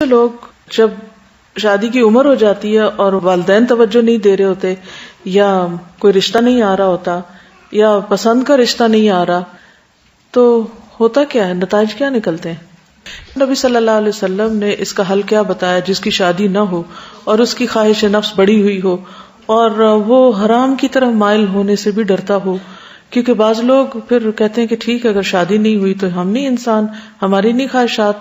لوگ جب شادی کی عمر ہو جاتی ہے اور والدین توجہ نہیں دے رہے ہوتے، یا کوئی رشتہ نہیں آ رہا ہوتا، یا پسند کا رشتہ نہیں آ رہا، تو ہوتا کیا ہے، نتائج کیا نکلتے ہیں؟ نبی صلی اللہ علیہ وسلم نے اس کا حل کیا بتایا؟ جس کی شادی نہ ہو اور اس کی خواہش نفس بڑی ہوئی ہو اور وہ حرام کی طرف مائل ہونے سے بھی ڈرتا ہو، کیونکہ بعض لوگ پھر کہتے ہیں کہ ٹھیک ہے، اگر شادی نہیں ہوئی تو ہم نہیں انسان، ہماری نہیں خواہشات،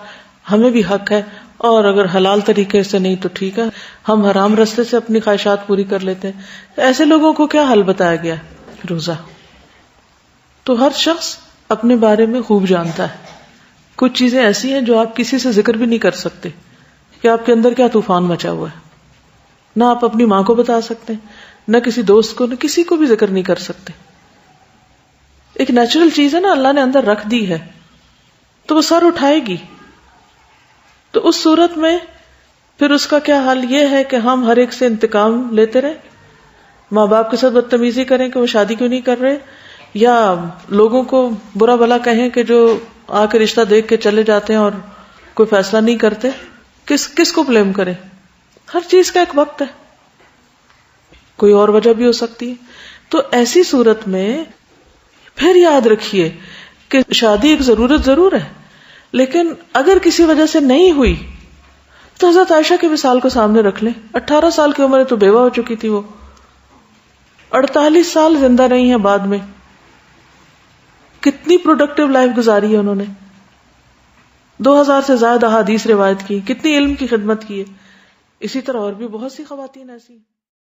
ہمیں بھی حق ہے، اور اگر حلال طریقے سے نہیں تو ٹھیک ہے، ہم حرام راستے سے اپنی خواہشات پوری کر لیتے ہیں۔ ایسے لوگوں کو کیا حل بتایا گیا؟ روزہ۔ تو ہر شخص اپنے بارے میں خوب جانتا ہے، کچھ چیزیں ایسی ہیں جو آپ کسی سے ذکر بھی نہیں کر سکتے کہ آپ کے اندر کیا طوفان مچا ہوا ہے، نہ آپ اپنی ماں کو بتا سکتے، نہ کسی دوست کو، نہ کسی کو بھی ذکر نہیں کر سکتے۔ ایک نیچرل چیز ہے نا، اللہ نے اندر رکھ دی ہے تو وہ سر اٹھائے گی۔ تو اس صورت میں پھر اس کا کیا حل؟ یہ ہے کہ ہم ہر ایک سے انتقام لیتے رہیں، ماں باپ کے ساتھ بدتمیزی کریں کہ وہ شادی کیوں نہیں کر رہے، یا لوگوں کو برا بھلا کہیں کہ جو آ کے رشتہ دیکھ کے چلے جاتے ہیں اور کوئی فیصلہ نہیں کرتے۔ کس کو بلیم کریں؟ ہر چیز کا ایک وقت ہے، کوئی اور وجہ بھی ہو سکتی ہے۔ تو ایسی صورت میں پھر یاد رکھیے کہ شادی ایک ضرورت ضرور ہے، لیکن اگر کسی وجہ سے نہیں ہوئی تو حضرت عائشہ کی مثال کو سامنے رکھ لیں۔ 18 سال کی عمر تو بیوہ ہو چکی تھی، وہ 48 سال زندہ رہی ہیں بعد میں، کتنی پروڈکٹیو لائف گزاری ہے انہوں نے، 2000 سے زائد احادیث روایت کی، کتنی علم کی خدمت کی ہے۔ اسی طرح اور بھی بہت سی خواتین ایسی ہیں۔